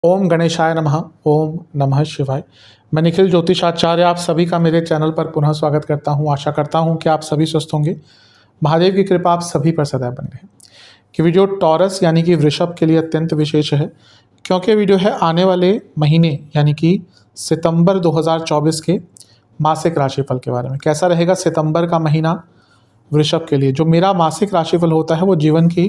ओम गणेशाय नमः। ओम नमः शिवाय। मैं निखिल ज्योतिषाचार्य आप सभी का मेरे चैनल पर पुनः स्वागत करता हूं। आशा करता हूं कि आप सभी स्वस्थ होंगे। महादेव की कृपा आप सभी पर सदैव बनी रहे। कि वीडियो टॉरस यानी कि वृषभ के लिए अत्यंत विशेष है, क्योंकि वीडियो है आने वाले महीने यानी कि सितंबर 2024 के मासिक राशिफल के बारे में। कैसा रहेगा सितंबर का महीना वृषभ के लिए। जो मेरा मासिक राशिफल होता है वो जीवन की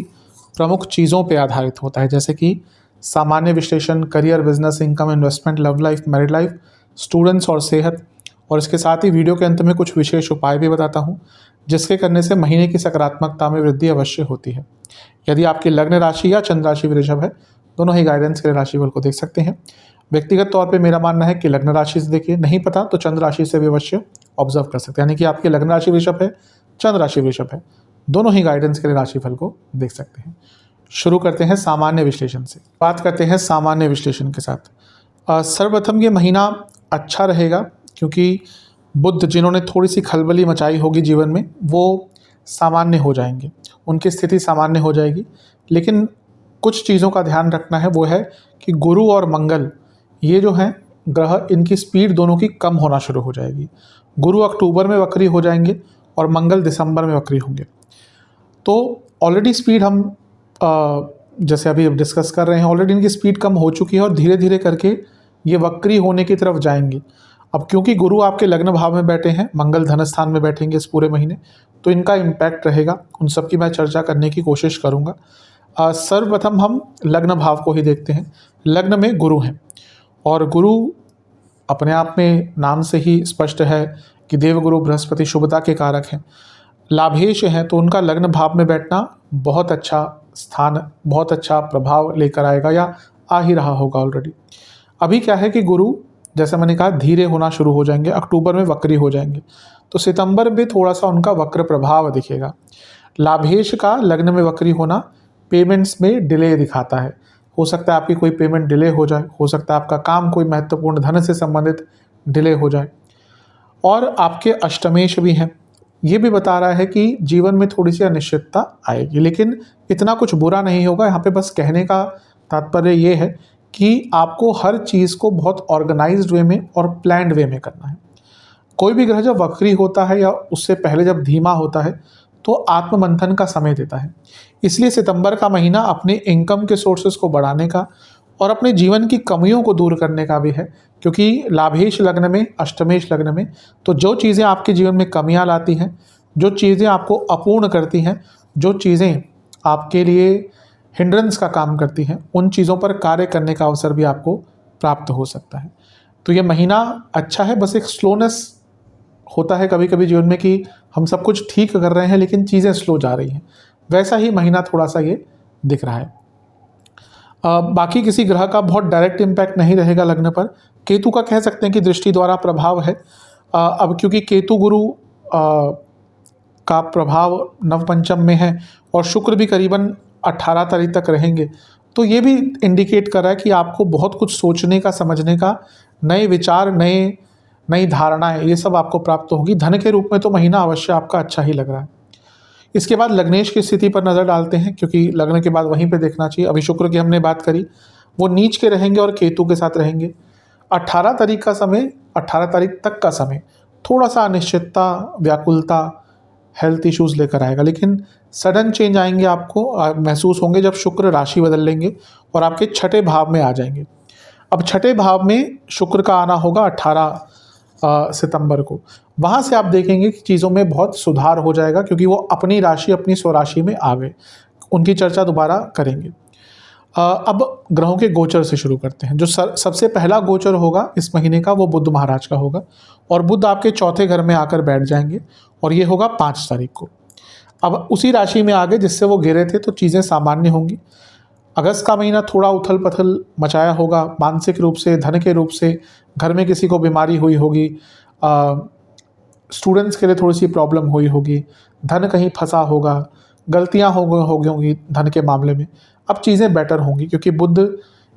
प्रमुख चीज़ों पर आधारित होता है, जैसे कि सामान्य विश्लेषण, career, business, income, investment, love life, married life, students और सेहत। और इसके साथ ही वीडियो के अंत में कुछ विशेष उपाय भी बताता हूँ, जिसके करने से महीने की सकारात्मकता में वृद्धि अवश्य होती है। यदि आपकी लग्न राशि या चंद्र राशि वृषभ है, दोनों ही गाइडेंस के लिए राशिफल को देख सकते हैं। व्यक्तिगत तौर पे मेरा मानना है कि लग्न राशि से देखिए, नहीं पता तो चंद्र राशि से भी अवश्य ऑब्जर्व कर सकते हैं। यानी कि आपकी लग्न राशि वृषभ है, चंद्र राशि वृषभ है, दोनों ही गाइडेंस के लिए राशिफल को देख सकते हैं। शुरू करते हैं सामान्य विश्लेषण से। बात करते हैं सामान्य विश्लेषण के साथ। सर्वप्रथम ये महीना अच्छा रहेगा, क्योंकि बुध जिन्होंने थोड़ी सी खलबली मचाई होगी जीवन में, वो सामान्य हो जाएंगे, उनकी स्थिति सामान्य हो जाएगी। लेकिन कुछ चीज़ों का ध्यान रखना है, वो है कि गुरु और मंगल ये जो हैं ग्रह, इनकी स्पीड दोनों की कम होना शुरू हो जाएगी। गुरु अक्टूबर में वक्री हो जाएंगे और मंगल दिसंबर में वक्री होंगे। तो ऑलरेडी स्पीड हम जैसे अभी डिस्कस कर रहे हैं, ऑलरेडी इनकी स्पीड कम हो चुकी है और धीरे धीरे करके ये वक्री होने की तरफ जाएंगे। अब क्योंकि गुरु आपके लग्न भाव में बैठे हैं, मंगल धन स्थान में बैठेंगे इस पूरे महीने, तो इनका इम्पैक्ट रहेगा। उन सब की मैं चर्चा करने की कोशिश करूँगा। सर्वप्रथम हम लग्न भाव को ही देखते हैं। लग्न में गुरु हैं और गुरु अपने आप में नाम से ही स्पष्ट है कि देवगुरु बृहस्पति शुभता के कारक हैं, लाभेश हैं। तो उनका लग्न भाव में बैठना बहुत अच्छा स्थान, बहुत अच्छा प्रभाव लेकर आएगा, या आ ही रहा होगा ऑलरेडी। अभी क्या है कि गुरु, जैसे मैंने कहा, धीरे होना शुरू हो जाएंगे, अक्टूबर में वक्री हो जाएंगे, तो सितंबर में थोड़ा सा उनका वक्र प्रभाव दिखेगा। लाभेश का लग्न में वक्री होना पेमेंट्स में डिले दिखाता है। हो सकता है आपकी कोई पेमेंट डिले हो जाए, हो सकता है आपका काम कोई महत्वपूर्ण धन से संबंधित डिले हो जाए। और आपके अष्टमेश भी हैं, ये भी बता रहा है कि जीवन में थोड़ी सी अनिश्चितता आएगी, लेकिन इतना कुछ बुरा नहीं होगा। यहाँ पे बस कहने का तात्पर्य ये है कि आपको हर चीज़ को बहुत ऑर्गेनाइज्ड वे में और प्लान्ड वे में करना है। कोई भी ग्रह जब वक्री होता है या उससे पहले जब धीमा होता है, तो आत्ममंथन का समय देता है। इसलिए सितंबर का महीना अपने इनकम के सोर्सेज को बढ़ाने का और अपने जीवन की कमियों को दूर करने का भी है, क्योंकि लाभेश लग्न में, अष्टमेश लग्न में, तो जो चीज़ें आपके जीवन में कमियां लाती हैं, जो चीज़ें आपको अपूर्ण करती हैं, जो चीज़ें आपके लिए हिंड्रेंस का काम करती हैं, उन चीज़ों पर कार्य करने का अवसर भी आपको प्राप्त हो सकता है। तो ये महीना अच्छा है। बस एक स्लोनेस होता है कभी कभी जीवन में कि हम सब कुछ ठीक कर रहे हैं लेकिन चीज़ें स्लो जा रही हैं, वैसा ही महीना थोड़ा सा ये दिख रहा है। बाकी किसी ग्रह का बहुत डायरेक्ट इम्पैक्ट नहीं रहेगा लग्न पर। केतु का कह सकते हैं कि दृष्टि द्वारा प्रभाव है। अब क्योंकि केतु गुरु का प्रभाव नवपंचम में है और शुक्र भी करीबन 18 तारीख तक रहेंगे, तो ये भी इंडिकेट कर रहा है कि आपको बहुत कुछ सोचने का, समझने का, नए विचार, नई धारणाएं, ये सब आपको प्राप्त होगी। धन के रूप में तो महीना अवश्य आपका अच्छा ही लग रहा है। इसके बाद लग्नेश की स्थिति पर नज़र डालते हैं, क्योंकि लग्न के बाद वहीं पे देखना चाहिए। अभी शुक्र की हमने बात करी, वो नीच के रहेंगे और केतु के साथ रहेंगे। 18 तारीख का समय, 18 तारीख तक का समय थोड़ा सा अनिश्चितता, व्याकुलता, हेल्थ इश्यूज लेकर आएगा, लेकिन सडन चेंज आएंगे, आपको महसूस होंगे जब शुक्र राशि बदल लेंगे और आपके छठे भाव में आ जाएंगे। अब छठे भाव में शुक्र का आना होगा 18 सितंबर को। वहाँ से आप देखेंगे कि चीज़ों में बहुत सुधार हो जाएगा, क्योंकि वो अपनी राशि, अपनी स्वराशि में आ गए। उनकी चर्चा दोबारा करेंगे। अब ग्रहों के गोचर से शुरू करते हैं। जो सबसे पहला गोचर होगा इस महीने का, वो बुध महाराज का होगा, और बुध आपके चौथे घर में आकर बैठ जाएंगे, और ये होगा 5 तारीख को। अब उसी राशि में आ गए जिससे वो गिरे थे, तो चीज़ें सामान्य होंगी। अगस्त का महीना थोड़ा उथल पथल मचाया होगा, मानसिक रूप से, धन के रूप से। घर में किसी को बीमारी हुई होगी, स्टूडेंट्स के लिए थोड़ी सी प्रॉब्लम हुई होगी, धन कहीं फंसा होगा, गलतियां हो गई होंगी धन के मामले में। अब चीज़ें बेटर होंगी, क्योंकि बुध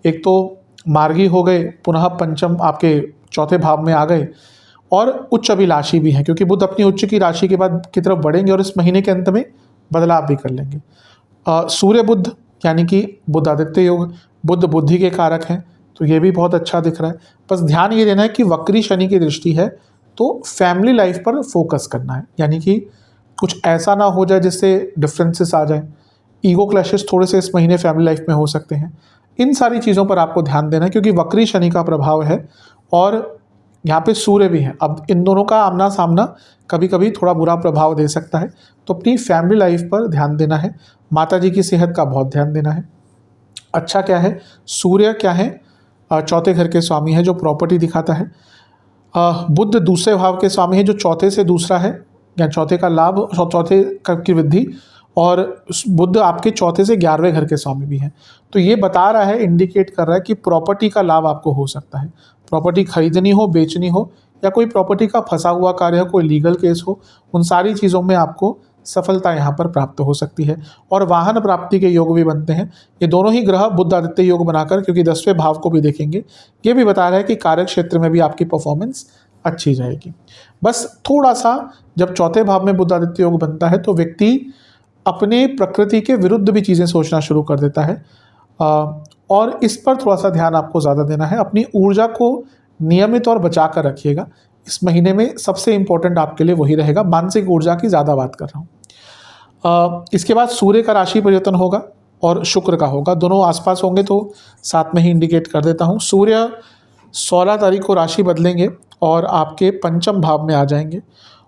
एक तो मार्गी हो गए, पुनः पंचम आपके चौथे भाव में आ गए, और उच्च अभिलाषी भी हैं, क्योंकि बुध अपनी उच्च की राशि के बाद की तरफ बढ़ेंगे और इस महीने के अंत में बदलाव भी कर लेंगे। सूर्य बुध यानी कि बुध आदित्य योग, बुध बुद्धि के कारक हैं, तो ये भी बहुत अच्छा दिख रहा है। बस ध्यान ये देना है कि वक्री शनि की दृष्टि है, तो फैमिली लाइफ पर फोकस करना है, यानी कि कुछ ऐसा ना हो जाए जिससे डिफरेंसेस आ जाए, ईगो क्लैशेस थोड़े से इस महीने फैमिली लाइफ में हो सकते हैं। इन सारी चीज़ों पर आपको ध्यान देना है क्योंकि वक्री शनि का प्रभाव है और यहाँ पे सूर्य भी है। अब इन दोनों का आमना सामना कभी कभी थोड़ा बुरा प्रभाव दे सकता है, तो अपनी फैमिली लाइफ पर ध्यान देना है। माता जी की सेहत का बहुत ध्यान देना है। अच्छा क्या है, सूर्य क्या है, चौथे घर के स्वामी है जो प्रॉपर्टी दिखाता है। बुध दूसरे भाव के स्वामी है जो चौथे से दूसरा है, या चौथे का लाभ, चौथे की वृद्धि, और बुध आपके चौथे से 11वें घर के स्वामी भी हैं। तो ये बता रहा है, इंडिकेट कर रहा है कि प्रॉपर्टी का लाभ आपको हो सकता है। प्रॉपर्टी खरीदनी हो, बेचनी हो, या कोई प्रॉपर्टी का फंसा हुआ कार्य हो, कोई लीगल केस हो, उन सारी चीज़ों में आपको सफलता यहाँ पर प्राप्त हो सकती है। और वाहन प्राप्ति के योग भी बनते हैं। ये दोनों ही ग्रह बुध आदित्य योग बनाकर, क्योंकि 10वें भाव को भी देखेंगे, ये भी बता रहा है कि कार्य क्षेत्र में भी आपकी परफॉर्मेंस अच्छी जाएगी। बस थोड़ा सा जब चौथे भाव में बुध आदित्य योग बनता है तो व्यक्ति अपने प्रकृति के विरुद्ध भी चीज़ें सोचना शुरू कर देता है, और इस पर थोड़ा सा ध्यान आपको ज़्यादा देना है। अपनी ऊर्जा को नियमित और बचा कर रखिएगा। इस महीने में सबसे इम्पोर्टेंट आपके लिए वही रहेगा। मानसिक ऊर्जा की ज़्यादा बात कर रहा हूँ। इसके बाद सूर्य का राशि परिवर्तन होगा और शुक्र का होगा, दोनों आसपास होंगे तो साथ में ही इंडिकेट कर देता हूँ। सूर्य 16 तारीख को राशि बदलेंगे और आपके पंचम भाव में आ जाएंगे,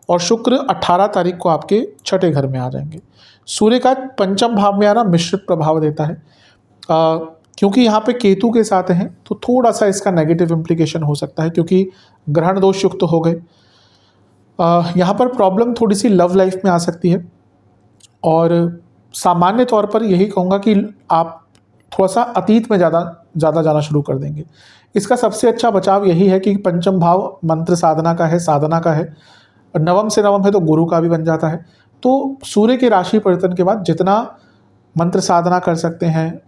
और शुक्र 18 तारीख को आपके छठे घर में आ जाएंगे। सूर्य का पंचम भाव में आना मिश्रित प्रभाव देता है, क्योंकि यहाँ पे केतु के साथ हैं तो थोड़ा सा इसका नेगेटिव इम्प्लीकेशन हो सकता है, क्योंकि ग्रहण दोष युक्त हो गए। यहाँ पर प्रॉब्लम थोड़ी सी लव लाइफ में आ सकती है, और सामान्य तौर पर यही कहूँगा कि आप थोड़ा सा अतीत में ज़्यादा जाना शुरू कर देंगे। इसका सबसे अच्छा बचाव यही है कि पंचम भाव मंत्र साधना का है, साधना का है, नवम से नवम है तो गुरु का भी बन जाता है। तो सूर्य के राशि परिवर्तन के बाद जितना मंत्र साधना कर सकते हैं,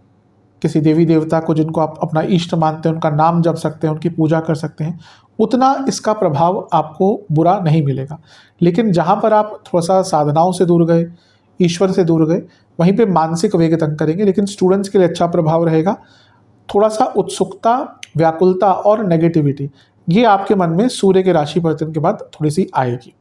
किसी देवी देवता को जिनको आप अपना इष्ट मानते हैं उनका नाम जप सकते हैं, उनकी पूजा कर सकते हैं, उतना इसका प्रभाव आपको बुरा नहीं मिलेगा। लेकिन जहाँ पर आप थोड़ा सा साधनाओं से दूर गए, ईश्वर से दूर गए, वहीं पे मानसिक वेग तंग करेंगे। लेकिन स्टूडेंट्स के लिए अच्छा प्रभाव रहेगा। थोड़ा सा उत्सुकता, व्याकुलता और नेगेटिविटी, ये आपके मन में सूर्य के राशि परिवर्तन के बाद थोड़ी सी आएगी।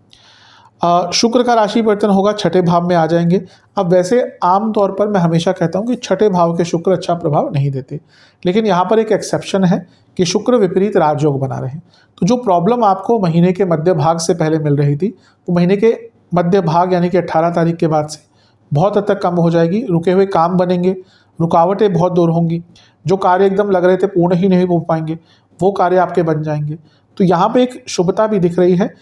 शुक्र का राशि परिवर्तन होगा, छठे भाव में आ जाएंगे। अब वैसे आम तौर पर मैं हमेशा कहता हूँ कि छठे भाव के शुक्र अच्छा प्रभाव नहीं देते, लेकिन यहाँ पर एक एक्सेप्शन है कि शुक्र विपरीत राजयोग बना रहे हैं। तो जो प्रॉब्लम आपको महीने के मध्य भाग से पहले मिल रही थी, वो महीने के मध्य भाग यानी कि 18 तारीख के बाद से बहुत हद तक कम हो जाएगी। रुके हुए काम बनेंगे, रुकावटें बहुत दूर होंगी, जो कार्य एकदम लग रहे थे पूर्ण ही नहीं हो पाएंगे, वो कार्य आपके बन जाएंगे। तो यहाँ पे एक शुभता भी दिख रही है।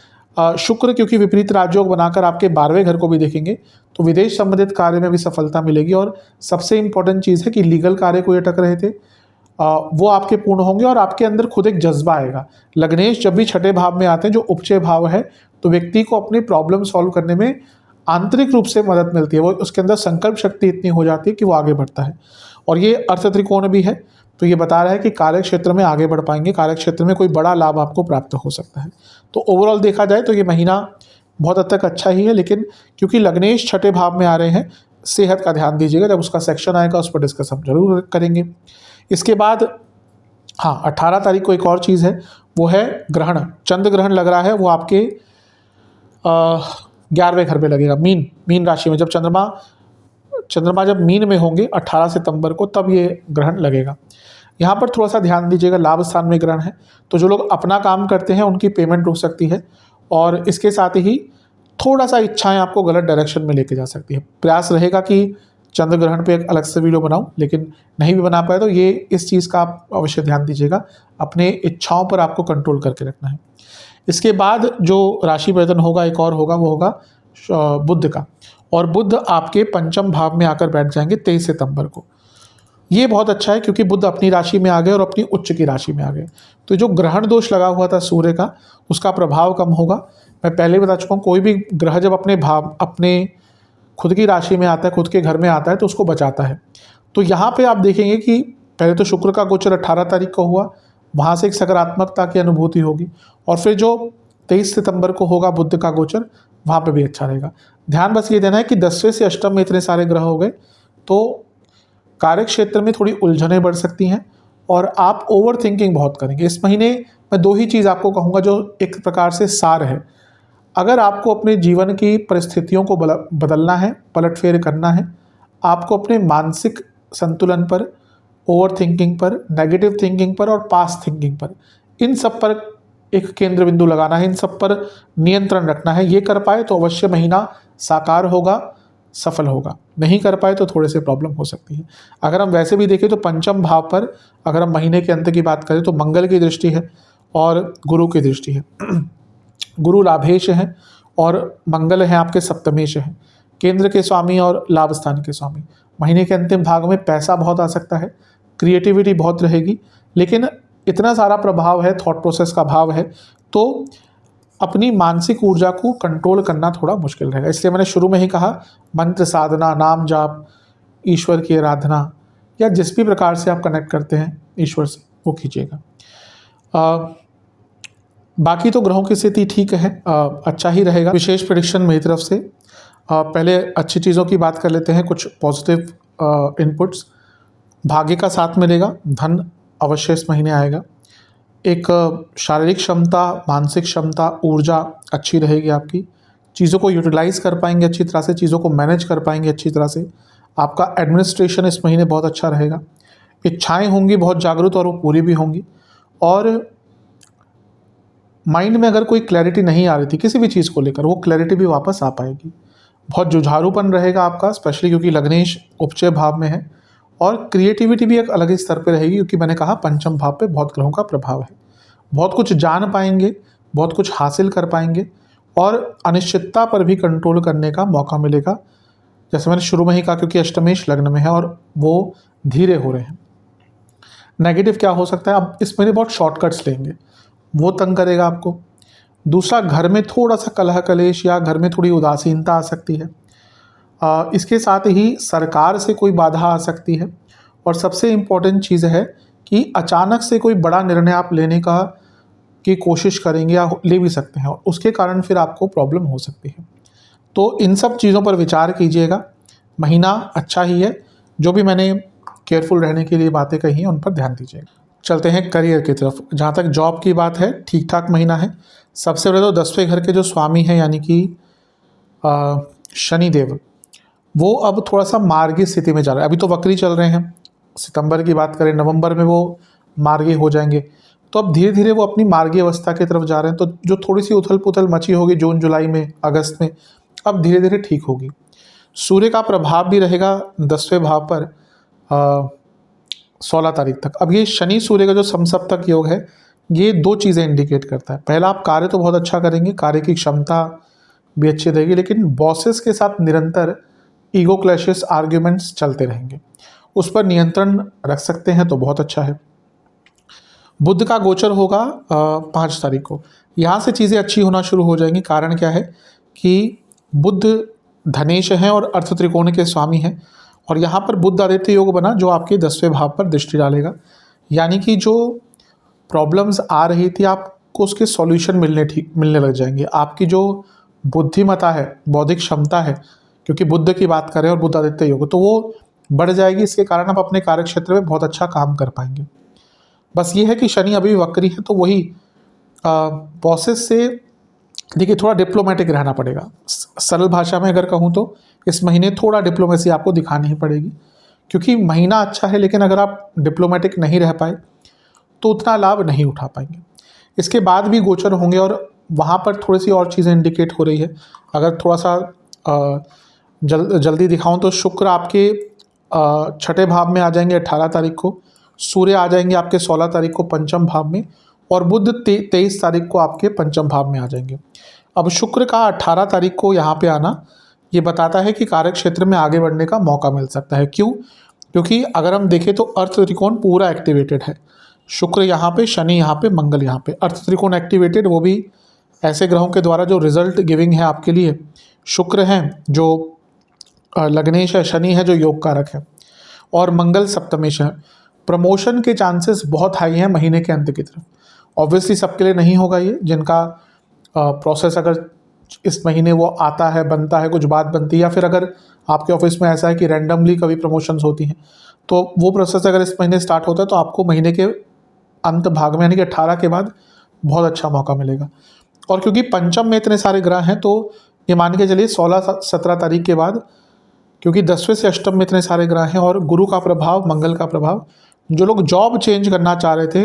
शुक्र क्योंकि विपरीत राजयोग बनाकर आपके 12वें घर को भी देखेंगे, तो विदेश संबंधित कार्य में भी सफलता मिलेगी। और सबसे इंपॉर्टेंट चीज़ है कि लीगल कार्य को ये अटक रहे थे, वो आपके पूर्ण होंगे, और आपके अंदर खुद एक जज्बा आएगा। लग्नेश जब भी छठे भाव में आते हैं, जो उपचय भाव है, तो व्यक्ति को अपनी प्रॉब्लम सॉल्व करने में आंतरिक रूप से मदद मिलती है। वो उसके अंदर संकल्प शक्ति इतनी हो जाती है कि वो आगे बढ़ता है। और ये अर्थ त्रिकोण भी है, तो ये बता रहा है कि कार्य क्षेत्र में आगे बढ़ पाएंगे, कार्य क्षेत्र में कोई बड़ा लाभ आपको प्राप्त हो सकता है। तो ओवरऑल देखा जाए तो ये महीना बहुत हद तक अच्छा ही है, लेकिन क्योंकि लग्नेश छठे भाव में आ रहे हैं, सेहत का ध्यान दीजिएगा। जब उसका सेक्शन आएगा उस पर डिस्कस हम जरूर करेंगे। इसके बाद 18 तारीख को एक और चीज़ है, वो है ग्रहण। चंद्र ग्रहण लग रहा है, वो आपके 11वें घर पे लगेगा, मीन राशि में। जब चंद्रमा जब मीन में होंगे 18 सितंबर को, तब ये ग्रहण लगेगा। यहाँ पर थोड़ा सा ध्यान दीजिएगा, लाभ स्थान में ग्रहण है, तो जो लोग अपना काम करते हैं उनकी पेमेंट रुक सकती है, और इसके साथ ही थोड़ा सा इच्छाएं आपको गलत डायरेक्शन में लेके जा सकती है। प्रयास रहेगा कि चंद्र ग्रहण पे एक अलग से वीडियो बनाऊं, लेकिन नहीं भी बना पाए तो ये इस चीज़ का आप अवश्य ध्यान दीजिएगा। अपने इच्छाओं पर आपको कंट्रोल करके रखना है। इसके बाद जो राशि परिवर्तन होगा एक और होगा, वो होगा बुध का, और बुध आपके पंचम भाव में आकर बैठ जाएंगे 23 सितंबर को। ये बहुत अच्छा है क्योंकि बुध अपनी राशि में आ गए और अपनी उच्च की राशि में आ गए। तो जो ग्रहण दोष लगा हुआ था सूर्य का, उसका प्रभाव कम होगा। मैं पहले बता चुका हूँ, कोई भी ग्रह जब अपने खुद की राशि में आता है, खुद के घर में आता है, तो उसको बचाता है। तो यहाँ पे आप देखेंगे कि पहले तो शुक्र का गोचर 18 तारीख को हुआ, वहाँ से एक सकारात्मकता की अनुभूति होगी, और फिर जो 23 सितंबर को होगा बुध का गोचर, वहाँ पे भी अच्छा रहेगा। ध्यान बस ये देना है कि 10वें से अष्टम में इतने सारे ग्रह हो गए, तो कार्य क्षेत्र में थोड़ी उलझनें बढ़ सकती हैं और आप ओवर थिंकिंग बहुत करेंगे। इस महीने मैं 2 ही चीज़ आपको कहूँगा जो एक प्रकार से सार है। अगर आपको अपने जीवन की परिस्थितियों को बदलना है, पलटफेर करना है, आपको अपने मानसिक संतुलन पर, ओवर थिंकिंग पर, नेगेटिव थिंकिंग पर और पास्ट थिंकिंग पर, इन सब पर एक केंद्र बिंदु लगाना है, इन सब पर नियंत्रण रखना है। ये कर पाए तो अवश्य महीना साकार होगा, सफल होगा। नहीं कर पाए तो थोड़े से प्रॉब्लम हो सकती है। अगर हम वैसे भी देखें तो पंचम भाव पर अगर हम महीने के अंत की बात करें तो मंगल की दृष्टि है और गुरु की दृष्टि है। गुरु लाभेश हैं और मंगल हैं आपके सप्तमेश हैं, केंद्र के स्वामी और लाभ स्थान के स्वामी। महीने के अंतिम भाग में पैसा बहुत आ सकता है, क्रिएटिविटी बहुत रहेगी, लेकिन इतना सारा प्रभाव है, थॉट प्रोसेस का भाव है, तो अपनी मानसिक ऊर्जा को कंट्रोल करना थोड़ा मुश्किल रहेगा। इसलिए मैंने शुरू में ही कहा, मंत्र साधना, नाम जाप, ईश्वर की आराधना या जिस भी प्रकार से आप कनेक्ट करते हैं ईश्वर से, वो कीजिएगा। बाकी तो ग्रहों की स्थिति ठीक है, अच्छा ही रहेगा। विशेष प्रेडिक्शन मेरी तरफ से। पहले अच्छी चीज़ों की बात कर लेते हैं, कुछ पॉजिटिव इनपुट्स। भाग्य का साथ मिलेगा, धन अवश्य इस महीने आएगा। एक शारीरिक क्षमता, मानसिक क्षमता, ऊर्जा अच्छी रहेगी आपकी। चीज़ों को यूटिलाइज़ कर पाएंगे अच्छी तरह से, चीज़ों को मैनेज कर पाएंगे अच्छी तरह से। आपका एडमिनिस्ट्रेशन इस महीने बहुत अच्छा रहेगा। इच्छाएं होंगी बहुत जागरूक और वो पूरी भी होंगी। और माइंड में अगर कोई क्लैरिटी नहीं आ रही थी किसी भी चीज़ को लेकर, वो क्लैरिटी भी वापस आ पाएगी। बहुत जुझारूपन रहेगा आपका, स्पेशली क्योंकि लग्नेश उपचय भाव में है। और क्रिएटिविटी भी एक अलग ही स्तर पे रहेगी, क्योंकि मैंने कहा पंचम भाव पे बहुत ग्रहों का प्रभाव है। बहुत कुछ जान पाएंगे, बहुत कुछ हासिल कर पाएंगे और अनिश्चितता पर भी कंट्रोल करने का मौका मिलेगा। जैसे मैंने शुरू में ही कहा, क्योंकि अष्टमेश लग्न में है और वो धीरे हो रहे हैं। नेगेटिव क्या हो सकता है, आप इस महीने बहुत शॉर्टकट्स लेंगे, वो तंग करेगा आपको। दूसरा, घर में थोड़ा सा कलह कलेश या घर में थोड़ी उदासीनता आ सकती है। इसके साथ ही सरकार से कोई बाधा आ सकती है। और सबसे इम्पोर्टेंट चीज़ है कि अचानक से कोई बड़ा निर्णय आप लेने की कोशिश करेंगे या ले भी सकते हैं, और उसके कारण फिर आपको प्रॉब्लम हो सकती है। तो इन सब चीज़ों पर विचार कीजिएगा। महीना अच्छा ही है, जो भी मैंने केयरफुल रहने के लिए बातें कही हैं उन पर ध्यान दीजिएगा। चलते हैं करियर की तरफ। जहाँ तक जॉब की बात है, ठीक ठाक महीना है। सबसे पहले तो 10वें घर के जो स्वामी हैं यानी कि शनिदेव, वो अब थोड़ा सा मार्गी स्थिति में जा रहा है। अभी तो वक्री चल रहे हैं, सितंबर की बात करें नवंबर में वो मार्गी हो जाएंगे। तो अब धीरे धीरे वो अपनी मार्गी अवस्था की तरफ जा रहे हैं। तो जो थोड़ी सी उथल पुथल मची होगी जून जुलाई में, अगस्त में, अब धीरे धीरे ठीक होगी। सूर्य का प्रभाव भी रहेगा 10वें भाव पर 16 तारीख तक। अब ये शनि सूर्य का जो समसप्तक योग है, ये 2 चीज़ें इंडिकेट करता है। पहला, आप कार्य तो बहुत अच्छा करेंगे, कार्य की क्षमता भी अच्छी रहेगी, लेकिन बॉसेस के साथ निरंतर ईगो क्लैशेस, आर्ग्यूमेंट्स चलते रहेंगे। उस पर नियंत्रण रख सकते हैं तो बहुत अच्छा है। बुध का गोचर होगा 5 तारीख को। यहाँ से चीज़ें अच्छी होना शुरू हो जाएंगी। कारण क्या है कि बुध धनेश हैं और अर्थ त्रिकोण के स्वामी हैं, और यहाँ पर बुध आदित्य योग बना जो आपके 10वें भाव पर दृष्टि डालेगा। यानी कि जो प्रॉब्लम्स आ रही थी आपको उसके सॉल्यूशन मिलने लग जाएंगे। आपकी जो बुद्धिमत्ता है, बौद्धिक क्षमता है, क्योंकि बुध की बात करें और बुध आदित्य योग, तो वो बढ़ जाएगी। इसके कारण आप अपने कार्य क्षेत्र में बहुत अच्छा काम कर पाएंगे। बस ये है कि शनि अभी वक्री है, तो वही बॉसेस से देखिए थोड़ा डिप्लोमेटिक रहना पड़ेगा। सरल भाषा में अगर कहूँ तो इस महीने थोड़ा डिप्लोमेसी आपको दिखानी ही पड़ेगी, क्योंकि महीना अच्छा है, लेकिन अगर आप डिप्लोमेटिक नहीं रह पाए तो उतना लाभ नहीं उठा पाएंगे। इसके बाद भी गोचर होंगे और वहाँ पर थोड़ी सी और चीज़ें इंडिकेट हो रही है। अगर थोड़ा सा जल्दी दिखाऊं तो शुक्र आपके 6ठे भाव में आ जाएंगे 18 तारीख को, सूर्य आ जाएंगे आपके 16 तारीख को पंचम भाव में, और बुध 23 तारीख को आपके पंचम भाव में आ जाएंगे। अब शुक्र का 18 तारीख को यहाँ पे आना ये बताता है कि कार्य क्षेत्र में आगे बढ़ने का मौका मिल सकता है। क्यों? क्योंकि अगर हम देखें तो अर्थ त्रिकोण पूरा एक्टिवेटेड है। शुक्र यहाँ पे, शनि यहाँ पे, मंगल यहाँ पे, अर्थ त्रिकोण एक्टिवेटेड, वो भी ऐसे ग्रहों के द्वारा जो रिजल्ट गिविंग है आपके लिए। शुक्र हैं जो लग्नेश है, शनि है जो योग कारक है, और मंगल सप्तमेश है। प्रमोशन के चांसेस बहुत हाई हैं महीने के अंत की तरफ। ऑब्वियसली सबके लिए नहीं होगा ये, जिनका प्रोसेस अगर इस महीने वो आता है, बनता है, कुछ बात बनती है, या फिर अगर आपके ऑफिस में ऐसा है कि रैंडमली कभी प्रमोशंस होती हैं, तो वो प्रोसेस अगर इस महीने स्टार्ट होता है तो आपको महीने के अंत भाग में यानी कि 18 के बाद बहुत अच्छा मौका मिलेगा। और क्योंकि पंचम में इतने सारे ग्रह हैं तो ये मान के चलिए 16-17 तारीख के बाद, क्योंकि 10वें से अष्टम में इतने सारे ग्रह हैं और गुरु का प्रभाव, मंगल का प्रभाव, जो लोग जॉब चेंज करना चाह रहे थे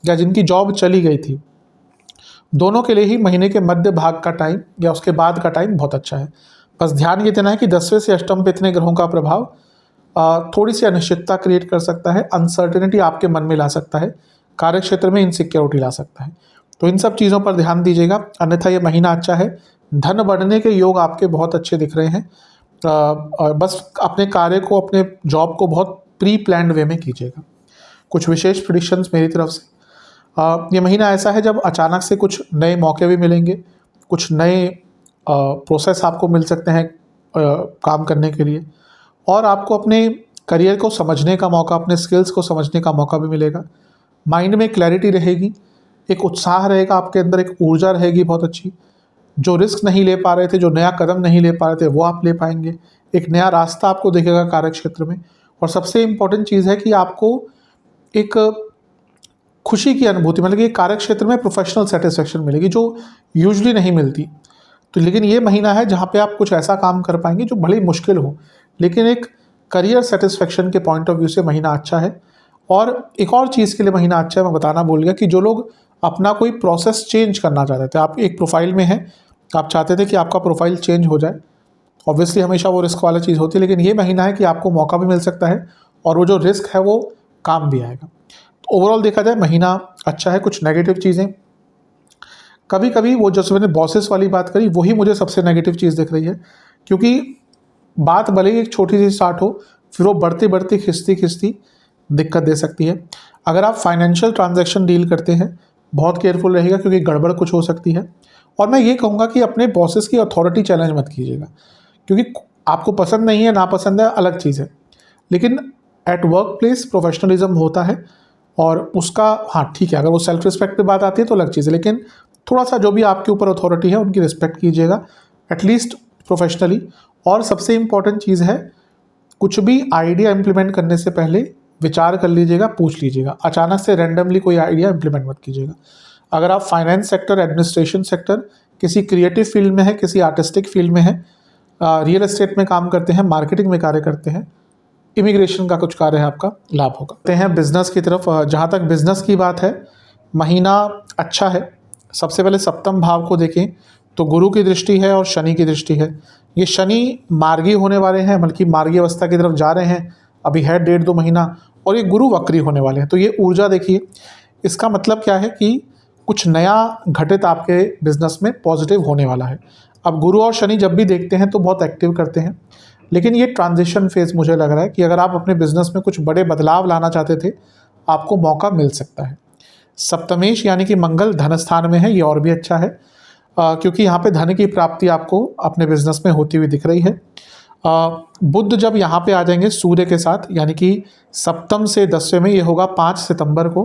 या जिनकी जॉब चली गई थी, दोनों के लिए ही महीने के मध्य भाग का टाइम या उसके बाद का टाइम बहुत अच्छा है। बस ध्यान ये देना है कि 10वें से अष्टम पे इतने ग्रहों का प्रभाव थोड़ी सी अनिश्चितता क्रिएट कर सकता है, अनसर्टेनिटी आपके मन में ला सकता है, कार्य क्षेत्र में इनसिक्योरिटी ला सकता है। तो इन सब चीज़ों पर ध्यान दीजिएगा, अन्यथा ये महीना अच्छा है। धन बढ़ने के योग आपके बहुत अच्छे दिख रहे हैं। बस अपने कार्य को, अपने जॉब को बहुत प्री प्लान्ड वे में कीजिएगा। कुछ विशेष प्रेडिक्शंस मेरी तरफ से, ये महीना ऐसा है जब अचानक से कुछ नए मौके भी मिलेंगे, कुछ नए प्रोसेस आपको मिल सकते हैं काम करने के लिए, और आपको अपने करियर को समझने का मौका, अपने स्किल्स को समझने का मौका भी मिलेगा। माइंड में क्लैरिटी रहेगी, एक उत्साह रहेगा आपके अंदर, एक ऊर्जा रहेगी बहुत अच्छी। जो रिस्क नहीं ले पा रहे थे, जो नया कदम नहीं ले पा रहे थे, वो आप ले पाएंगे। एक नया रास्ता आपको दिखेगा कार्य क्षेत्र में। और सबसे इम्पोर्टेंट चीज़ है कि आपको एक खुशी की अनुभूति मिलेगी, कार्य क्षेत्र में प्रोफेशनल सेटिस्फेक्शन मिलेगी जो यूजुअली नहीं मिलती। तो लेकिन ये महीना है जहाँ पे आप कुछ ऐसा काम कर पाएंगे जो भले ही मुश्किल हो, लेकिन एक करियर सेटिस्फेक्शन के पॉइंट ऑफ व्यू से महीना अच्छा है। और एक और चीज़ के लिए महीना अच्छा है, मैं बताना भूल गया, कि जो लोग अपना कोई प्रोसेस चेंज करना चाहते थे, आप एक प्रोफाइल में हैं, आप चाहते थे कि आपका प्रोफाइल चेंज हो जाए, ऑब्वियसली हमेशा वो रिस्क वाला चीज़ होती है, लेकिन ये महीना है कि आपको मौका भी मिल सकता है और वो जो रिस्क है वो काम भी आएगा। तो ओवरऑल देखा जाए महीना अच्छा है। कुछ नेगेटिव चीज़ें, कभी कभी वो जो मैंने बॉसेस वाली बात करी वही मुझे सबसे नेगेटिव चीज़ दिख रही है, क्योंकि बात भले ही एक छोटी सी स्टार्ट हो, फिर वो बढ़ती बढ़ती खिंचती खिंचती दिक्कत दे सकती है। अगर आप फाइनेंशियल ट्रांजैक्शन डील करते हैं, बहुत केयरफुल रहेगा, क्योंकि गड़बड़ कुछ हो सकती है। और मैं ये कहूँगा कि अपने बॉसेस की अथॉरिटी चैलेंज मत कीजिएगा, क्योंकि आपको पसंद नहीं है, नापसंद है, अलग चीज़ है, लेकिन एट वर्क प्लेस प्रोफेशनलिज्म होता है और उसका, हाँ ठीक है, अगर वो सेल्फ रिस्पेक्ट पे बात आती है तो अलग चीज़ है, लेकिन थोड़ा सा जो भी आपके ऊपर अथॉरिटी है उनकी रिस्पेक्ट कीजिएगा, एटलीस्ट प्रोफेशनली। और सबसे इम्पॉर्टेंट चीज़ है, कुछ भी आइडिया इम्प्लीमेंट करने से पहले विचार कर लीजिएगा, पूछ लीजिएगा, अचानक से रैंडमली कोई आइडिया इम्प्लीमेंट मत कीजिएगा। अगर आप फाइनेंस सेक्टर, एडमिनिस्ट्रेशन सेक्टर, किसी क्रिएटिव फील्ड में है, किसी आर्टिस्टिक फील्ड में है, रियल एस्टेट में काम करते हैं, मार्केटिंग में कार्य करते हैं, इमिग्रेशन का कुछ कार्य है, आपका लाभ होगा। आते हैं बिजनेस की तरफ। जहाँ तक बिजनेस की बात है, महीना अच्छा है। सबसे पहले सप्तम भाव को देखें तो गुरु की दृष्टि है और शनि की दृष्टि है। ये शनि मार्गी होने वाले हैं, बल्कि मार्गी अवस्था की तरफ जा रहे हैं, अभी है 1.5-2 महीना, और ये गुरु वक्री होने वाले हैं। तो ये ऊर्जा देखिए, इसका मतलब क्या है कि कुछ नया घटित आपके बिजनेस में पॉजिटिव होने वाला है। अब गुरु और शनि जब भी देखते हैं तो बहुत एक्टिव करते हैं, लेकिन ये ट्रांजिशन फेज मुझे लग रहा है कि अगर आप अपने बिजनेस में कुछ बड़े बदलाव लाना चाहते थे, आपको मौका मिल सकता है। सप्तमेश यानी कि मंगल धन स्थान में है, ये और भी अच्छा है, क्योंकि यहाँ पे धन की प्राप्ति आपको अपने बिजनेस में होती हुई दिख रही है। बुध जब यहाँ पे आ जाएंगे सूर्य के साथ, यानी कि सप्तम से 10वें में, ये होगा 5 सितंबर को।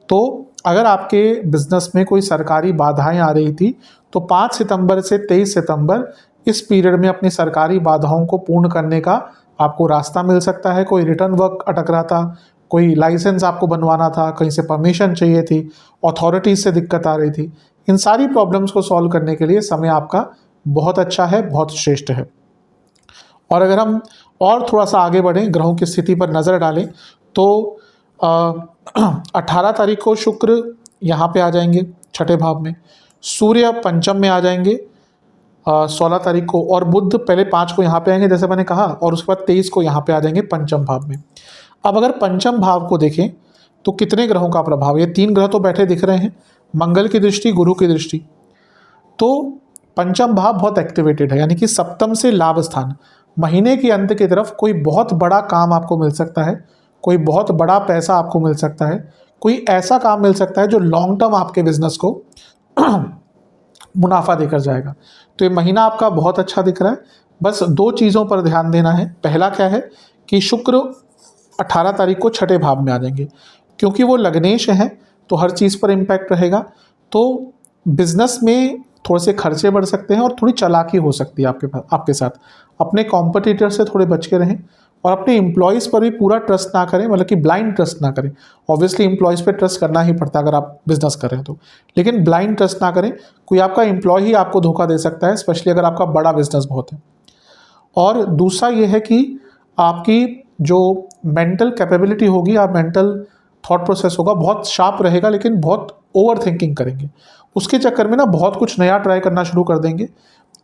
तो अगर आपके बिजनेस में कोई सरकारी बाधाएं आ रही थी, तो 5 सितंबर से 23 सितंबर इस पीरियड में अपनी सरकारी बाधाओं को पूर्ण करने का आपको रास्ता मिल सकता है। कोई रिटर्न वर्क अटक रहा था, कोई लाइसेंस आपको बनवाना था, कहीं से परमिशन चाहिए थी, अथॉरिटीज़ से दिक्कत आ रही थी, इन सारी प्रॉब्लम्स को सॉल्व करने के लिए समय आपका बहुत अच्छा है, बहुत श्रेष्ठ है। और अगर हम और थोड़ा सा आगे बढ़ें, ग्रहों की स्थिति पर नज़र डालें, तो 18 तारीख को शुक्र यहाँ पे आ जाएंगे छठे भाव में, सूर्य पंचम में आ जाएंगे 16 तारीख को, और बुध पहले 5 को यहाँ पे आएंगे जैसे मैंने कहा, और उसके बाद 23 को यहाँ पे आ जाएंगे पंचम भाव में। अब अगर पंचम भाव को देखें तो कितने ग्रहों का प्रभाव, ये 3 ग्रह तो बैठे दिख रहे हैं, मंगल की दृष्टि, गुरु की दृष्टि, तो पंचम भाव बहुत एक्टिवेटेड है, यानी कि सप्तम से लाभ स्थान। महीने के अंत की तरफ कोई बहुत बड़ा काम आपको मिल सकता है, कोई बहुत बड़ा पैसा आपको मिल सकता है, कोई ऐसा काम मिल सकता है जो लॉन्ग टर्म आपके बिजनेस को मुनाफा देकर जाएगा। तो ये महीना आपका बहुत अच्छा दिख रहा है। बस 2 चीज़ों पर ध्यान देना है। पहला क्या है कि शुक्र 18 तारीख को छठे भाव में आ जाएंगे, क्योंकि वो लग्नेश हैं तो हर चीज़ पर इम्पैक्ट रहेगा। तो बिजनेस में थोड़े से खर्चे बढ़ सकते हैं और थोड़ी चालाकी हो सकती है आपके साथ। अपने कॉम्पिटिटर से थोड़े बच के रहें, और अपने एम्प्लॉयज़ पर भी पूरा ट्रस्ट ना करें, मतलब कि ब्लाइंड ट्रस्ट ना करें। ऑब्वियसली एम्प्लॉयज़ पे ट्रस्ट करना ही पड़ता है अगर आप बिजनेस कर रहे हैं तो, लेकिन ब्लाइंड ट्रस्ट ना करें। कोई आपका एम्प्लॉय ही आपको धोखा दे सकता है, स्पेशली अगर आपका बड़ा बिजनेस बहुत है। और दूसरा ये है कि आपकी जो मेंटल कैपेबिलिटी होगी, आप मेंटल थॉट प्रोसेस होगा बहुत शार्प रहेगा, लेकिन बहुत ओवर थिंकिंग करेंगे। उसके चक्कर में ना बहुत कुछ नया ट्राई करना शुरू कर देंगे।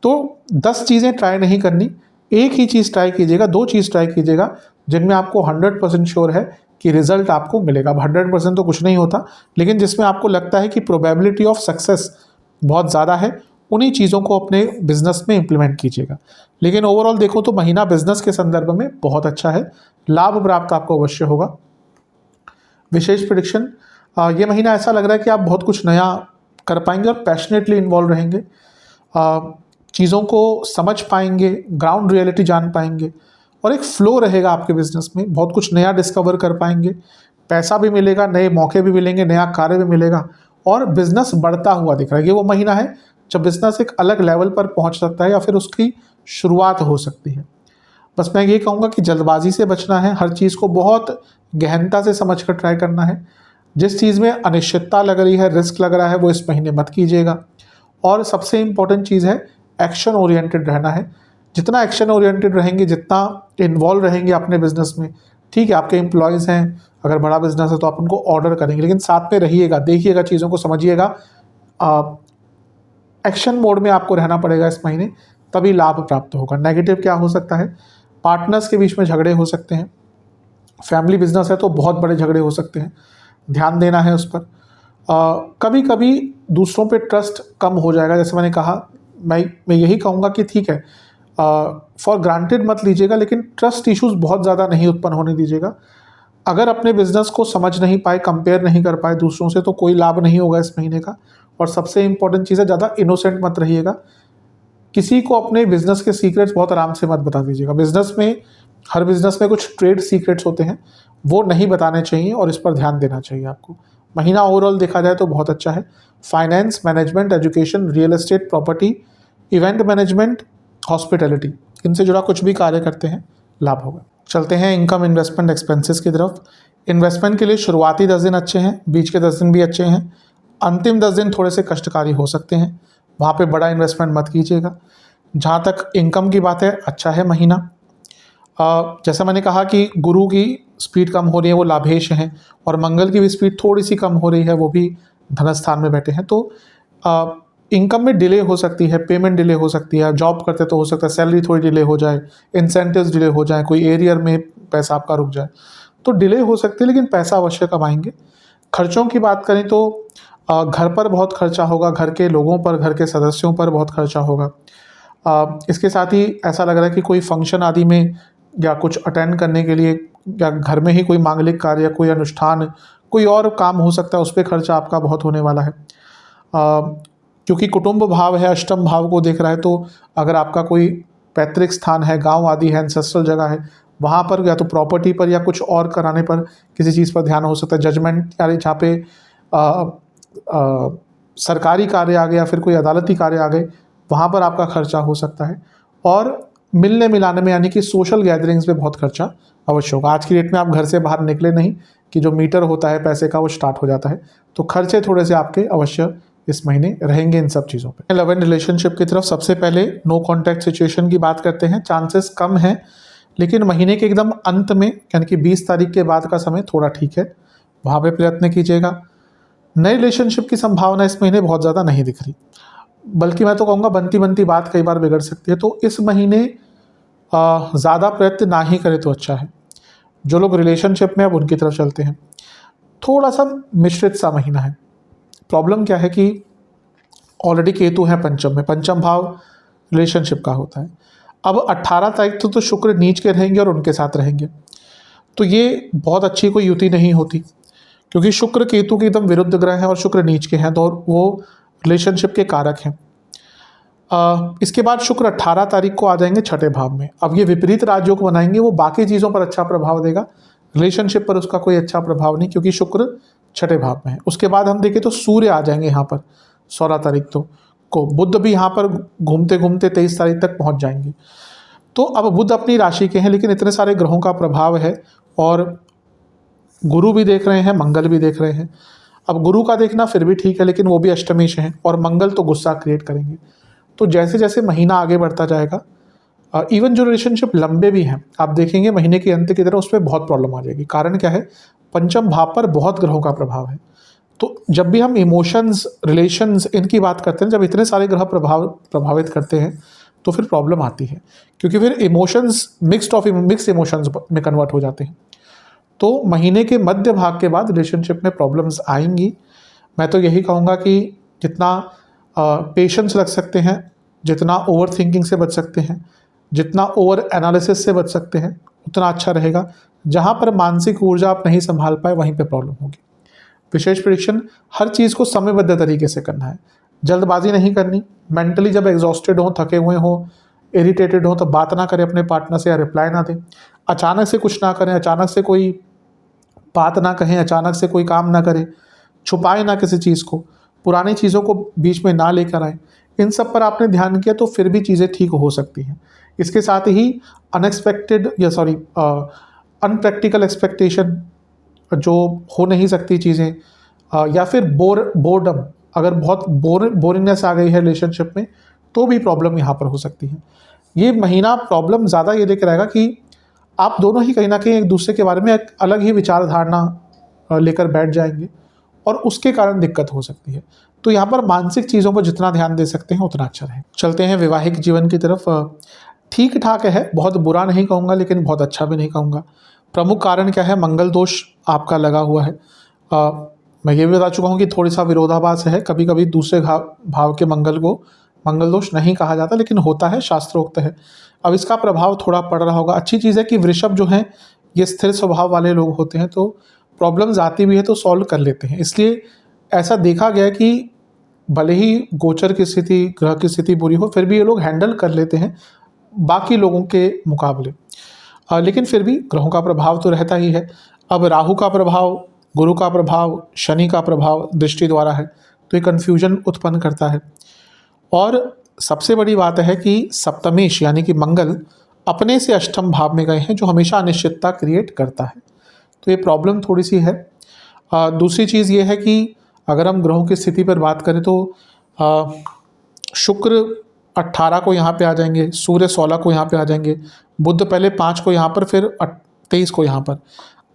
तो 10 चीज़ें ट्राई नहीं करनी, एक ही चीज़ ट्राई कीजिएगा, 2 चीज़ ट्राई कीजिएगा जिनमें आपको 100% श्योर है कि रिजल्ट आपको मिलेगा। अब 100% तो कुछ नहीं होता, लेकिन जिसमें आपको लगता है कि प्रोबेबिलिटी ऑफ सक्सेस बहुत ज़्यादा है, उन्हीं चीज़ों को अपने बिजनेस में इंप्लीमेंट कीजिएगा। लेकिन ओवरऑल देखो तो महीना बिजनेस के संदर्भ में बहुत अच्छा है, लाभ प्राप्त आपको अवश्य होगा। विशेष प्रेडिक्शन, ये महीना ऐसा लग रहा है कि आप बहुत कुछ नया कर पाएंगे और पैशनेटली इन्वॉल्व रहेंगे, चीज़ों को समझ पाएंगे, ग्राउंड रियलिटी जान पाएंगे और एक फ्लो रहेगा आपके बिजनेस में। बहुत कुछ नया डिस्कवर कर पाएंगे, पैसा भी मिलेगा, नए मौके भी मिलेंगे, नया कार्य भी मिलेगा और बिजनेस बढ़ता हुआ दिख रहा है। ये वो महीना है जब बिजनेस एक अलग लेवल पर पहुंच सकता है या फिर उसकी शुरुआत हो सकती है। बस मैं ये कहूँगा कि जल्दबाजी से बचना है, हर चीज़ को बहुत गहनता से समझकर ट्राई करना है। जिस चीज़ में अनिश्चितता लग रही है, रिस्क लग रहा है, वो इस महीने मत कीजिएगा। और सबसे इम्पोर्टेंट चीज़ है एक्शन ओरिएंटेड रहना है। जितना एक्शन ओरिएंटेड रहेंगे, जितना इन्वॉल्व रहेंगे अपने बिजनेस में, ठीक है आपके एम्प्लॉयज़ हैं, अगर बड़ा बिजनेस है तो आप उनको ऑर्डर करेंगे, लेकिन साथ में रहिएगा, देखिएगा, चीज़ों को समझिएगा। एक्शन मोड में आपको रहना पड़ेगा इस महीने, तभी लाभ प्राप्त होगा। नेगेटिव क्या हो सकता है? पार्टनर्स के बीच में झगड़े हो सकते हैं, फैमिली बिजनेस है तो बहुत बड़े झगड़े हो सकते हैं, ध्यान देना है उस पर। कभी कभी दूसरों पे ट्रस्ट कम हो जाएगा, जैसे मैंने कहा, मैं यही कहूँगा कि ठीक है, फॉर ग्रांटेड मत लीजिएगा, लेकिन ट्रस्ट इश्यूज बहुत ज़्यादा नहीं उत्पन्न होने दीजिएगा। अगर अपने बिजनेस को समझ नहीं पाए, कंपेयर नहीं कर पाए दूसरों से, तो कोई लाभ नहीं होगा इस महीने का। और सबसे इंपॉर्टेंट चीज़ है, ज़्यादा इनोसेंट मत रहिएगा। किसी को अपने बिजनेस के सीक्रेट्स बहुत आराम से मत बता दीजिएगा। बिजनेस में, हर बिजनेस में कुछ ट्रेड सीक्रेट्स होते हैं, वो नहीं बताने चाहिए और इस पर ध्यान देना चाहिए आपको। महीना ओवरऑल देखा जाए तो बहुत अच्छा है। Finance, management, education, real estate, property, event management, hospitality, इनसे जुड़ा कुछ भी कार्य करते हैं, लाभ होगा। चलते हैं इनकम, इन्वेस्टमेंट, एक्सपेंसेस की तरफ। इन्वेस्टमेंट के लिए शुरुआती 10 दिन अच्छे हैं, बीच के 10 दिन भी अच्छे हैं, अंतिम 10 दिन थोड़े से कष्टकारी हो सकते हैं, वहाँ पे बड़ा इन्वेस्टमेंट मत कीजिएगा। जहाँ तक इनकम की बात है, अच्छा है महीना। जैसा मैंने कहा कि गुरु की स्पीड कम हो रही है, वो लाभेश हैं, और मंगल की भी स्पीड थोड़ी सी कम हो रही है, वो भी धनस्थान में बैठे हैं। तो इनकम में डिले हो सकती है, पेमेंट डिले हो सकती है, जॉब करते तो हो सकता है सैलरी थोड़ी डिले हो जाए, इंसेंटिव्स डिले हो जाए, कोई एरियर में पैसा आपका रुक जाए, तो डिले हो सकती है, लेकिन पैसा अवश्य कमाएंगे। खर्चों की बात करें तो घर पर बहुत खर्चा होगा, घर के लोगों पर, घर के सदस्यों पर बहुत खर्चा होगा। इसके साथ ही ऐसा लग रहा है कि कोई फंक्शन आदि में या कुछ अटेंड करने के लिए, या घर में ही कोई मांगलिक कार्य, कोई अनुष्ठान, कोई और काम हो सकता है, उस पर खर्चा आपका बहुत होने वाला है। क्योंकि कुटुंब भाव है, अष्टम भाव को देख रहा है, तो अगर आपका कोई पैतृक स्थान है, गांव आदि है, एंसेस्ट्रल जगह है, वहाँ पर या तो प्रॉपर्टी पर या कुछ और कराने पर किसी चीज़ पर ध्यान हो सकता है। जजमेंट यानी जहाँ पे सरकारी कार्य आ गए या फिर कोई अदालती कार्य आ गए, वहाँ पर आपका खर्चा हो सकता है। और मिलने मिलाने में, यानी कि सोशल गैदरिंग्स में बहुत खर्चा अवश्य होगा। आज की डेट में आप घर से बाहर निकले नहीं कि जो मीटर होता है पैसे का, वो स्टार्ट हो जाता है, तो खर्चे थोड़े से आपके अवश्य इस महीने रहेंगे इन सब चीज़ों पे। लव एंड रिलेशनशिप की तरफ सबसे पहले नो कॉन्टैक्ट सिचुएशन की बात करते हैं। चांसेस कम हैं, लेकिन महीने के एकदम अंत में, यानी कि 20 तारीख के बाद का समय थोड़ा ठीक है, वहाँ पे प्रयत्न कीजिएगा। नए रिलेशनशिप की संभावना इस महीने बहुत ज़्यादा नहीं दिख रही, बल्कि मैं तो कहूँगा बनती बनती बात कई बार बिगड़ सकती है। तो इस महीने ज़्यादा प्रयत्न ना ही करें तो अच्छा है। जो लोग रिलेशनशिप में, अब उनकी तरफ चलते हैं। थोड़ा सा मिश्रित सा महीना है। प्रॉब्लम क्या है कि ऑलरेडी केतु है पंचम में, पंचम भाव रिलेशनशिप का होता है। अब 18 तारीख तो शुक्र नीच के रहेंगे और उनके साथ रहेंगे, तो ये बहुत अच्छी कोई युति नहीं होती, क्योंकि शुक्र केतु के एकदम विरुद्ध ग्रह हैं और शुक्र नीच के हैं, तो वो रिलेशनशिप के कारक हैं। इसके बाद शुक्र 18 तारीख को आ जाएंगे छठे भाव में। अब ये विपरीत राजयोग बनाएंगे, वो बाकी चीज़ों पर अच्छा प्रभाव देगा, रिलेशनशिप पर उसका कोई अच्छा प्रभाव नहीं, क्योंकि शुक्र छठे भाव में है। उसके बाद हम देखें तो सूर्य आ जाएंगे यहाँ पर 16 तारीख को। बुध भी यहाँ पर घूमते घूमते 23 तारीख तक पहुँच जाएंगे। तो अब बुध अपनी राशि के हैं, लेकिन इतने सारे ग्रहों का प्रभाव है और गुरु भी देख रहे हैं, मंगल भी देख रहे हैं। अब गुरु का देखना फिर भी ठीक है, लेकिन वो भी अष्टमेश हैं और मंगल तो गुस्सा क्रिएट करेंगे। तो जैसे जैसे महीना आगे बढ़ता जाएगा, इवन जो रिलेशनशिप लंबे भी हैं, आप देखेंगे महीने के अंत की तरह उसमें बहुत प्रॉब्लम आ जाएगी। कारण क्या है, पंचम भाव पर बहुत ग्रहों का प्रभाव है। तो जब भी हम इमोशंस, रिलेशंस इनकी बात करते हैं, जब इतने सारे ग्रह प्रभावित करते हैं तो फिर प्रॉब्लम आती है, क्योंकि फिर इमोशंस मिक्स्ड इमोशंस में कन्वर्ट हो जाते हैं। तो महीने के मध्य भाग के बाद रिलेशनशिप में प्रॉब्लम्स आएंगी। मैं तो यही कहूँगा कि जितना पेशेंस रख सकते हैं, जितना ओवर थिंकिंग से बच सकते हैं, जितना ओवर एनालिसिस से बच सकते हैं, उतना अच्छा रहेगा। जहाँ पर मानसिक ऊर्जा आप नहीं संभाल पाए वहीं पे प्रॉब्लम होगी। विशेष प्रेडिक्शन, हर चीज़ को समयबद्ध तरीके से करना है, जल्दबाजी नहीं करनी। मेंटली जब एग्जॉस्टेड हो, थके हुए हो, इरिटेटेड हो, तो बात ना करें अपने पार्टनर से या रिप्लाई ना दें। अचानक से कुछ ना करें, अचानक से कोई बात ना कहें, अचानक से कोई काम ना करें, छुपाएं ना किसी चीज़ को, पुरानी चीज़ों को बीच में ना लेकर आएँ। इन सब पर आपने ध्यान किया तो फिर भी चीज़ें ठीक हो सकती हैं। इसके साथ ही अनप्रैक्टिकल एक्सपेक्टेशन जो हो नहीं सकती चीज़ें, या फिर बोर्डम, अगर बहुत बोरिंगनेस आ गई है रिलेशनशिप में तो भी प्रॉब्लम यहाँ पर हो सकती है। ये महीना प्रॉब्लम ज़्यादा ये लेकर आएगा कि आप दोनों ही कहीं ना कहीं एक दूसरे के बारे में एक अलग ही विचारधारणा लेकर बैठ जाएंगे और उसके कारण दिक्कत हो सकती है। तो यहाँ पर मानसिक चीज़ों पर जितना ध्यान दे सकते हैं उतना अच्छा रहे। चलते हैं वैवाहिक जीवन की तरफ। ठीक ठाक है, बहुत बुरा नहीं कहूँगा लेकिन बहुत अच्छा भी नहीं कहूँगा। प्रमुख कारण क्या है, मंगल दोष आपका लगा हुआ है। मैं ये भी बता चुका हूँ कि थोड़ी सा विरोधाभास है। कभी कभी दूसरे भाव के मंगल को मंगल दोष नहीं कहा जाता, लेकिन होता है, शास्त्रोक्त है। अब इसका प्रभाव थोड़ा पड़ रहा होगा। अच्छी चीज़ है कि वृषभ जो हैं ये स्थिर स्वभाव वाले लोग होते हैं, तो प्रॉब्लम्स आती भी है तो सॉल्व कर लेते हैं। इसलिए ऐसा देखा गया कि भले ही गोचर की स्थिति, ग्रह की स्थिति बुरी हो, फिर भी ये लोग हैंडल कर लेते हैं बाकी लोगों के मुकाबले। लेकिन फिर भी ग्रहों का प्रभाव तो रहता ही है। अब राहु का प्रभाव, गुरु का प्रभाव, शनि का प्रभाव दृष्टि द्वारा है, तो ये कन्फ्यूजन उत्पन्न करता है। और सबसे बड़ी बात है कि सप्तमेश यानी कि मंगल अपने से अष्टम भाव में गए हैं, जो हमेशा अनिश्चितता क्रिएट करता है, तो ये प्रॉब्लम थोड़ी सी है। दूसरी चीज़ ये है कि अगर हम ग्रहों की स्थिति पर बात करें तो शुक्र 18 को यहाँ पे आ जाएंगे, सूर्य 16 को यहाँ पे आ जाएंगे, बुध पहले 5 को यहाँ पर, फिर 23 को यहाँ पर।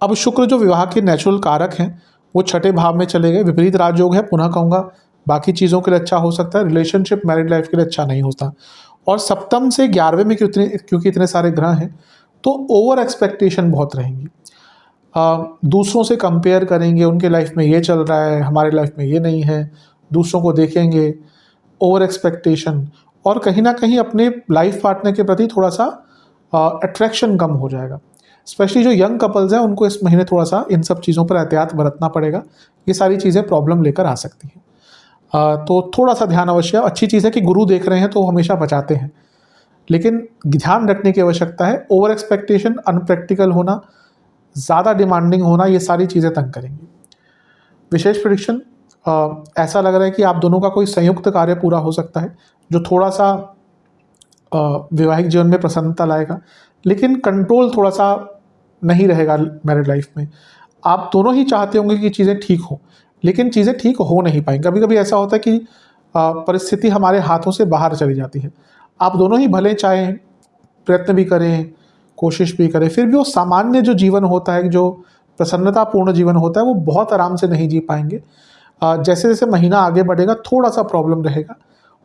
अब शुक्र जो विवाह के नेचुरल कारक हैं वो छठे भाव में चले गए। विपरीत राजयोग है, पुनः कहूँगा बाकी चीज़ों के लिए अच्छा हो सकता है, रिलेशनशिप मैरिड लाइफ के लिए अच्छा नहीं होता। और सप्तम से 11वें में क्योंकि इतने सारे ग्रह हैं तो ओवर एक्सपेक्टेशन बहुत रहेंगी। दूसरों से कंपेयर करेंगे, उनके लाइफ में ये चल रहा है, हमारे लाइफ में ये नहीं है, दूसरों को देखेंगे, ओवर एक्सपेक्टेशन, और कहीं ना कहीं अपने लाइफ पार्टनर के प्रति थोड़ा सा अट्रैक्शन कम हो जाएगा। स्पेशली जो यंग कपल्स हैं उनको इस महीने थोड़ा सा इन सब चीज़ों पर एहतियात बरतना पड़ेगा। ये सारी चीज़ें प्रॉब्लम लेकर आ सकती हैं, तो थोड़ा सा ध्यान अवश्य। अच्छी चीज़ है कि गुरु देख रहे हैं तो हमेशा बचाते हैं, लेकिन ध्यान रखने की आवश्यकता है। ओवर एक्सपेक्टेशन, अनप्रैक्टिकल होना, ज़्यादा डिमांडिंग होना, ये सारी चीज़ें तंग करेंगी। विशेष प्रेडिक्शन, ऐसा लग रहा है कि आप दोनों का कोई संयुक्त कार्य पूरा हो सकता है जो थोड़ा सा वैवाहिक जीवन में प्रसन्नता लाएगा, लेकिन कंट्रोल थोड़ा सा नहीं रहेगा मैरिड लाइफ में। आप दोनों ही चाहते होंगे कि चीज़ें ठीक हो, लेकिन चीज़ें ठीक हो नहीं पाएंगी। कभी कभी ऐसा होता है कि परिस्थिति हमारे हाथों से बाहर चली जाती है। आप दोनों ही भले चाहें, प्रयत्न भी करें, कोशिश भी करें, फिर भी वो सामान्य जो जीवन होता है, जो प्रसन्नतापूर्ण जीवन होता है, वो बहुत आराम से नहीं जी पाएंगे। जैसे जैसे महीना आगे बढ़ेगा थोड़ा सा प्रॉब्लम रहेगा।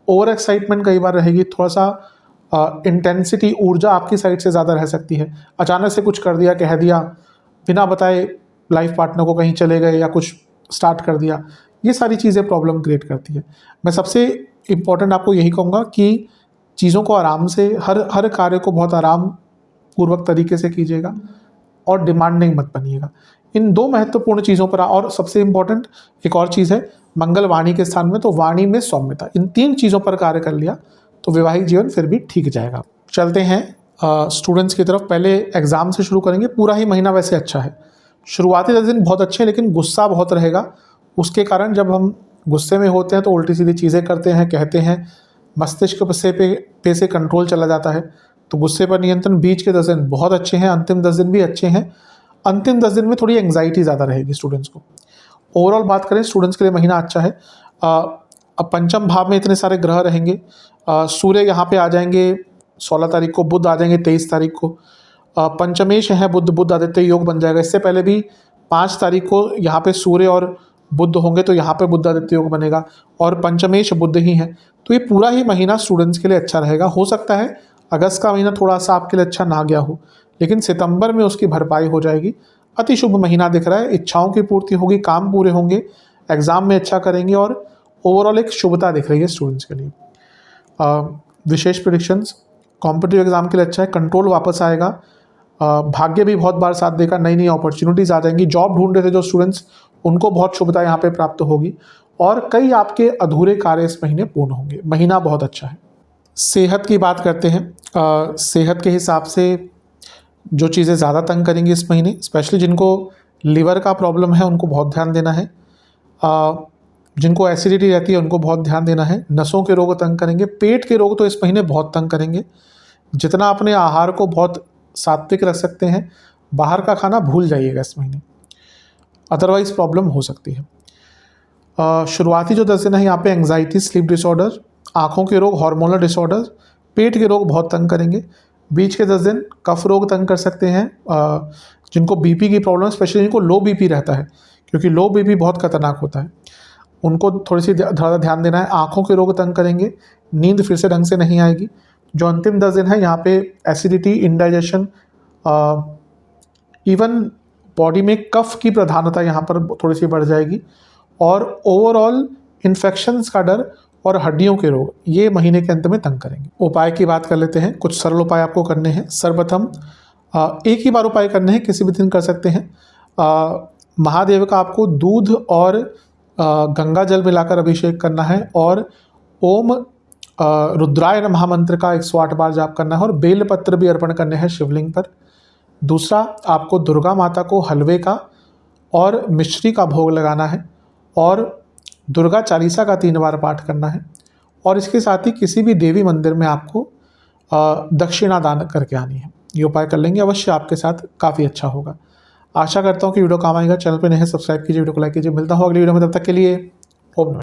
ओवर एक्साइटमेंट कई बार रहेगी, थोड़ा सा इंटेंसिटी, ऊर्जा आपकी साइड से ज़्यादा रह सकती है। अचानक से कुछ कर दिया, कह दिया, बिना बताए लाइफ पार्टनर को कहीं चले गए या कुछ स्टार्ट कर दिया, ये सारी चीज़ें प्रॉब्लम क्रिएट करती है। मैं सबसे इम्पोर्टेंट आपको यही कहूँगा कि चीज़ों को आराम से, हर कार्य को बहुत आराम पूर्वक तरीके से कीजिएगा और डिमांडिंग मत बनिएगा। इन दो महत्वपूर्ण चीज़ों पर, और सबसे इम्पोर्टेंट एक और चीज़ है, मंगल वाणी के स्थान में, तो वाणी में सौम्यता, इन 3 चीज़ों पर कार्य कर लिया तो वैवाहिक जीवन फिर भी ठीक जाएगा। चलते हैं स्टूडेंट्स की तरफ। पहले एग्ज़ाम से शुरू करेंगे। पूरा ही महीना वैसे अच्छा है, शुरुआती 10 दिन बहुत अच्छे हैं, लेकिन गुस्सा बहुत रहेगा। उसके कारण जब हम गुस्से में होते हैं तो उल्टी सीधी चीज़ें करते हैं, कहते हैं, मस्तिष्क पे से कंट्रोल चला जाता है, तो गुस्से पर नियंत्रण, बीच के 10 दिन बहुत अच्छे हैं, अंतिम 10 दिन भी अच्छे हैं। अंतिम 10 दिन में थोड़ी एंग्जाइटी ज़्यादा रहेगी स्टूडेंट्स को। ओवरऑल बात करें स्टूडेंट्स के लिए महीना अच्छा है। अब पंचम भाव में इतने सारे ग्रह रहेंगे। सूर्य यहाँ पे आ जाएंगे 16 तारीख को, बुध आ जाएंगे 23 तारीख को। पंचमेश है बुध आदित्य योग बन जाएगा। इससे पहले भी 5 तारीख को यहाँ पे सूर्य और बुध होंगे, तो यहाँ पे बुध आदित्य योग बनेगा और पंचमेश बुध ही है। तो ये पूरा ही महीना स्टूडेंट्स के लिए अच्छा रहेगा। हो सकता है अगस्त का महीना थोड़ा सा आपके लिए अच्छा ना गया हो, लेकिन सितंबर में उसकी भरपाई हो जाएगी। अति शुभ महीना दिख रहा है, इच्छाओं की पूर्ति होगी, काम पूरे होंगे, एग्जाम में अच्छा करेंगे और ओवरऑल एक शुभता दिख रही है स्टूडेंट्स के लिए। विशेष प्रेडिक्शंस, कॉम्पिटिटिव एग्जाम के लिए अच्छा है, कंट्रोल वापस आएगा, भाग्य भी बहुत बार साथ देगा, नई नई अपॉर्चुनिटीज़ आ जाएंगी, जॉब ढूंढ रहे थे जो स्टूडेंट्स उनको बहुत शुभता यहाँ पे प्राप्त होगी और कई आपके अधूरे कार्य इस महीने पूर्ण होंगे। महीना बहुत अच्छा है। सेहत की बात करते हैं। सेहत के हिसाब से जो चीज़ें ज़्यादा तंग करेंगी इस महीने, स्पेशली जिनको लिवर का प्रॉब्लम है उनको बहुत ध्यान देना है। जिनको एसिडिटी रहती है उनको बहुत ध्यान देना है। नसों के रोग तंग करेंगे, पेट के रोग तो इस महीने बहुत तंग करेंगे। जितना अपने आहार को बहुत सात्विक रख सकते हैं, बाहर का खाना भूल जाइएगा इस महीने, अदरवाइज प्रॉब्लम हो सकती है। शुरुआती जो 10 दिन है यहाँ पे एंग्जाइटी, स्लीप डिसऑर्डर, आँखों के रोग, हार्मोनल डिसऑर्डर, पेट के रोग बहुत तंग करेंगे। बीच के 10 दिन कफ रोग तंग कर सकते हैं। जिनको बीपी की प्रॉब्लम, स्पेशली जिनको लो बीपी रहता है, क्योंकि लो बीपी बहुत खतरनाक होता है, उनको थोड़ी सी ज़्यादा ध्यान देना है। आँखों के रोग तंग करेंगे, नींद फिर से ढंग से नहीं आएगी। जो अंतिम 10 दिन है यहाँ पे एसिडिटी, इंडाइजेशन, इवन बॉडी में कफ की प्रधानता यहाँ पर थोड़ी सी बढ़ जाएगी और ओवरऑल इन्फेक्शंस का डर और हड्डियों के रोग ये महीने के अंत में तंग करेंगे। उपाय की बात कर लेते हैं। कुछ सरल उपाय आपको करने हैं। सर्वप्रथम एक ही बार उपाय करने हैं, किसी भी दिन कर सकते हैं। महादेव का आपको दूध और गंगा जल मिलाकर अभिषेक करना है और ओम रुद्राय नमः मंत्र का 108 बार जाप करना है और बेलपत्र भी अर्पण करने हैं शिवलिंग पर। दूसरा, आपको दुर्गा माता को हलवे का और मिश्री का भोग लगाना है और दुर्गा चालीसा का 3 बार पाठ करना है और इसके साथ ही किसी भी देवी मंदिर में आपको दक्षिणा दान करके आनी है। ये उपाय कर लेंगे, अवश्य आपके साथ काफ़ी अच्छा होगा। आशा करता हूँ कि वीडियो काम आएगा। चैनल पर नए हैं, सब्सक्राइब कीजिए, वीडियो को लाइक कीजिए। मिलता हूँ अगली वीडियो में, तब तक के लिए ओम नमः।